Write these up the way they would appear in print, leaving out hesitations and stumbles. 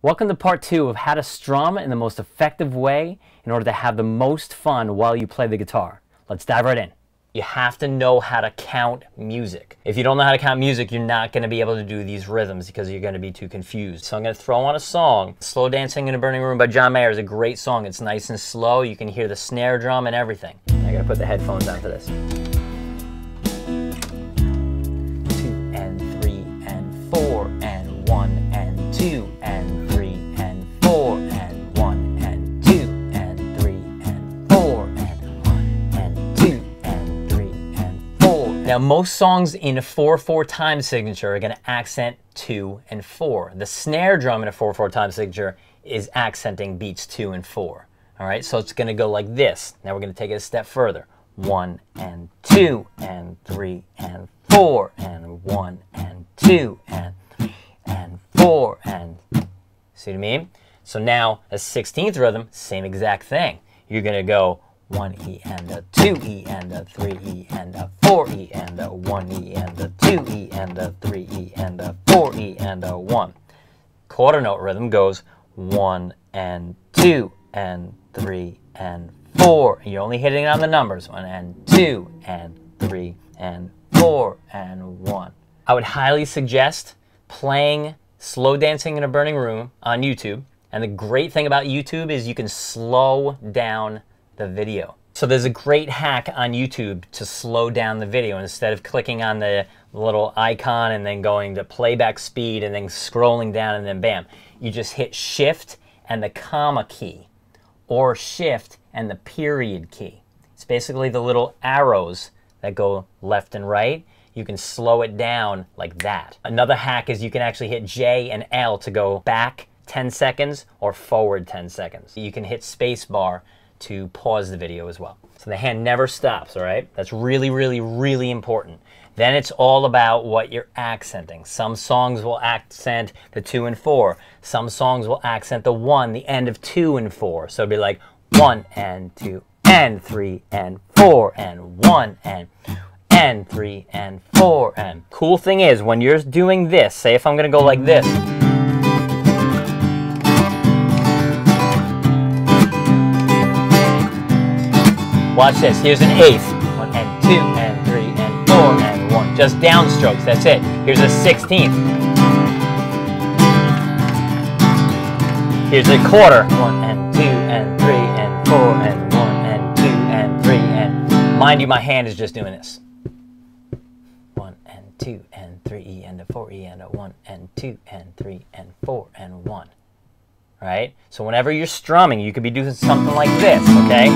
Welcome to part 2 of how to strum in the most effective way in order to have the most fun while you play the guitar. Let's dive right in. You have to know how to count music. If you don't know how to count music, you're not going to be able to do these rhythms because you're going to be too confused. So I'm going to throw on a song. Slow Dancing in a Burning Room by John Mayer is a great song. It's nice and slow. You can hear the snare drum and everything. I got to put the headphones on for this. 2 and 3 and 4 and 1 and 2 and 3 and 4 and 1 and 2 and 3 and 4 and 1 and 2 and 3 and 4. Now most songs in a 4/4 time signature are going to accent 2 and 4. The snare drum in a 4/4 time signature is accenting beats 2 and 4. All right, so it's going to go like this. Now we're going to take it a step further. 1 and 2 and 3 and 4 and 1 and 2 and 3 and 4 and... See what I mean? So now a 16th rhythm, same exact thing. You're going to go 1E and a 2E and a 3E and a 4E and a 1E and a 2E and a 3E and a 4E and a 1. Quarter note rhythm goes 1 and 2 and 3 and 4. You're only hitting it on the numbers. 1 and 2 and 3 and 4 and 1. I would highly suggest playing Slow Dancing in a Burning Room on YouTube. And the great thing about YouTube is you can slow down the video. So there's a great hack on YouTube to slow down the video. Instead of clicking on the little icon and then going to playback speed and then scrolling down and then bam, you just hit Shift and the comma key, or Shift and the period key. It's basically the little arrows that go left and right. You can slow it down like that. Another hack is you can actually hit J and L to go back 10 seconds or forward 10 seconds. You can hit space bar to pause the video as well. So the hand never stops, all right? That's really, really, really important. Then it's all about what you're accenting. Some songs will accent the 2 and 4. Some songs will accent the 1, the end of 2 and 4. So it'd be like 1 and 2 and 3 and 4 and 1 and 3 and 4 and... Cool thing is, when you're doing this, say if I'm gonna go like this. Watch this, here's an eighth. 1 and 2 and 3 and 4 and 1. Just downstrokes, that's it. Here's a 16th. Here's a quarter. 1 and 2 and 3 and 4 and 1 and 2 and 3 and... Mind you, my hand is just doing this. 1 and 2 and 3 and a 4E and a 1 and 2 and 3 and 4 and 1. Right? So whenever you're strumming, you could be doing something like this, okay?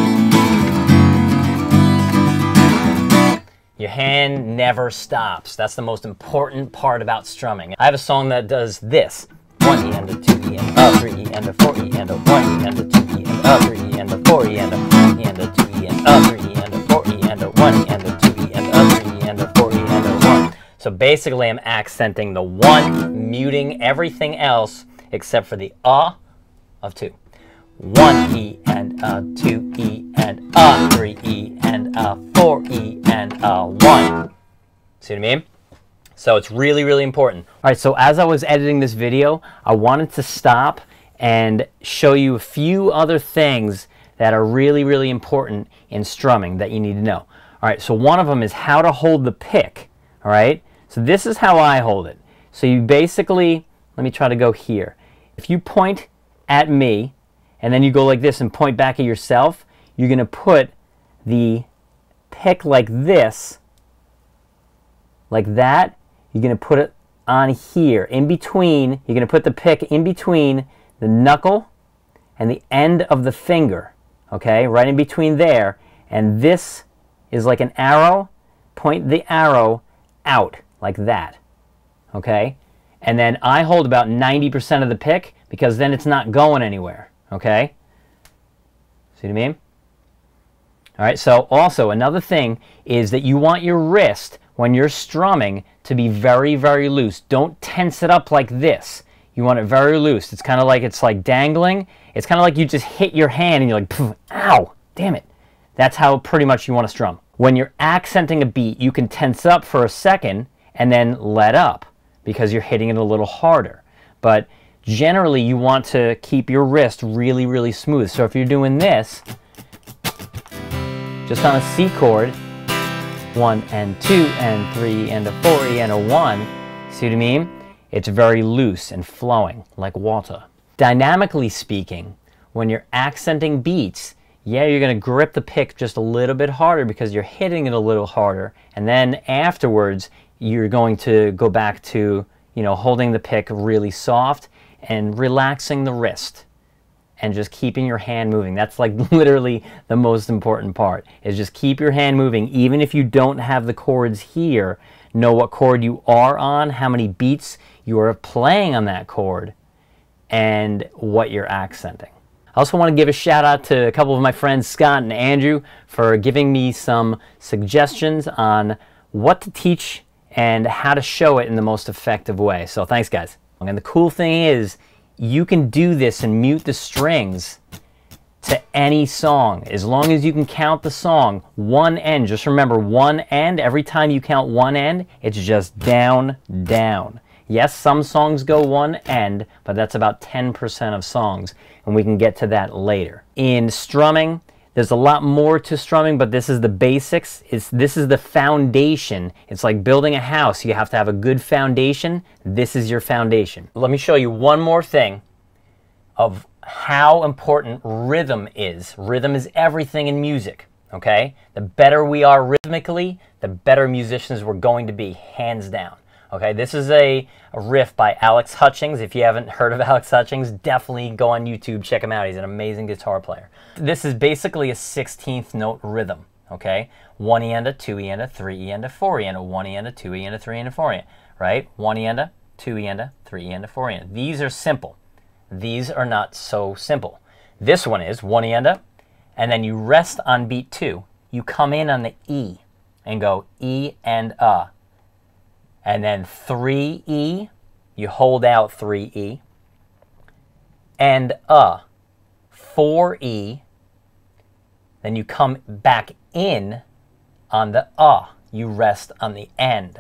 Your hand never stops. That's the most important part about strumming. I have a song that does this. 1E and a 2E and a 3E and a 4E and a 1E and a 2E and a 3E and a 4E and a 1E and a 2E and a 3E and a 4E and a 1E and a 2E and a 3E and a 4E and a 1. So basically I'm accenting the 1, muting everything else except for the of 2. 1E and a 2E and a 3E and a 4E and a 1. See what I mean? So it's really, really important. All right, so as I was editing this video, I wanted to stop and show you a few other things that are really, really important in strumming that you need to know. All right, so one of them is how to hold the pick. All right, so this is how I hold it. So you basically, let me try to go here. If you point at me, and then you go like this and point back at yourself, you're going to put the pick like this, like that. You're going to put it on here, in between. You're going to put the pick in between the knuckle and the end of the finger, okay? Right in between there. And this is like an arrow. Point the arrow out, like that, okay? And then I hold about 90% of the pick because then it's not going anywhere. Okay? See what I mean? All right, so also another thing is that you want your wrist, when you're strumming, to be very, very loose. Don't tense it up like this. You want it very loose. It's kind of like dangling. It's kind of like you just hit your hand and you're like, ow, damn it. That's how pretty much you want to strum. When you're accenting a beat, you can tense up for a second and then let up because you're hitting it a little harder. But generally you want to keep your wrist really, really smooth. So if you're doing this, just on a C chord, 1 and 2 and 3 and a 4 and a 1, see what I mean? It's very loose and flowing like water. Dynamically speaking, when you're accenting beats, yeah, you're going to grip the pick just a little bit harder because you're hitting it a little harder, and then afterwards you're going to go back to, you know, holding the pick really soft and relaxing the wrist and just keeping your hand moving. That's like literally the most important part, is just keep your hand moving. Even if you don't have the chords here, know what chord you are on, how many beats you are playing on that chord, and what you're accenting. I also want to give a shout out to a couple of my friends, Scott and Andrew, for giving me some suggestions on what to teach and how to show it in the most effective way. So thanks, guys. And the cool thing is, you can do this and mute the strings to any song. As long as you can count the song, one end. Just remember, one end, every time you count one end, it's just down, down. Yes, some songs go one end, but that's about 10% of songs, and we can get to that later. In strumming, there's a lot more to strumming, but this is the basics. This is the foundation. It's like building a house. You have to have a good foundation. This is your foundation. Let me show you one more thing of how important rhythm is. Rhythm is everything in music, okay? The better we are rhythmically, the better musicians we're going to be, hands down. Okay, this is a riff by Hutchings. If you haven't heard of Hutchings, definitely go on YouTube, check him out. He's an amazing guitar player. This is basically a 16th note rhythm, okay? 1 E and a 2 E and a 3 E and a 4 E and a 1 E and a 2 E and a 3 and a 4 E, right? 1 E and a 2 E and a 3 E and a 4 E. These are simple. These are not so simple. This one is 1 E and a, and then you rest on beat 2. You come in on the E and go E and a. And then 3E, you hold out 3E, and 4E, then you come back in on the you rest on the end.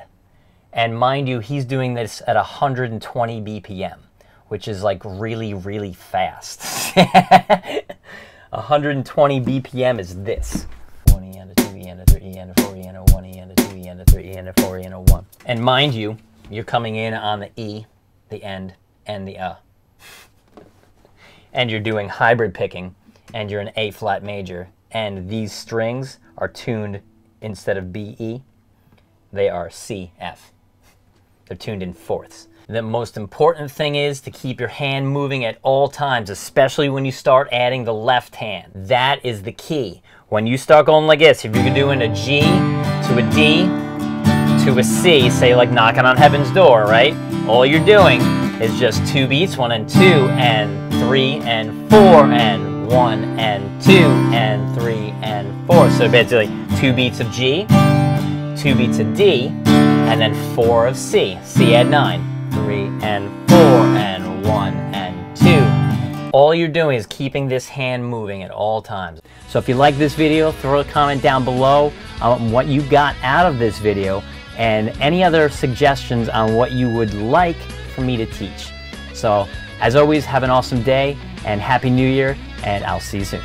And mind you, he's doing this at 120 BPM, which is like really, really fast. 120 BPM is this. 1 E and a 2 E and a 3 E and a 4 E and a 1 E and a 2 E and a 3 E and a 4 E and a 1. And mind you, you're coming in on the E, the end, and the and you're doing hybrid picking, and you're an A flat major, and these strings are tuned, instead of B, E, they are C, F. They're tuned in fourths. The most important thing is to keep your hand moving at all times, especially when you start adding the left hand. That is the key. When you start going like this, if you're doing a G to a D to a C, say like knocking on heaven's door, right? All you're doing is just 2 beats, 1 and 2 and 3 and 4 and 1 and 2 and 3 and 4. So basically 2 beats of G, 2 beats of D, and then 4 of C. C at 9, 3 and 4 and 1 and 2. All you're doing is keeping this hand moving at all times. So if you like this video, throw a comment down below on what you got out of this video and any other suggestions on what you would like for me to teach. So as always, have an awesome day and Happy New Year, and I'll see you soon.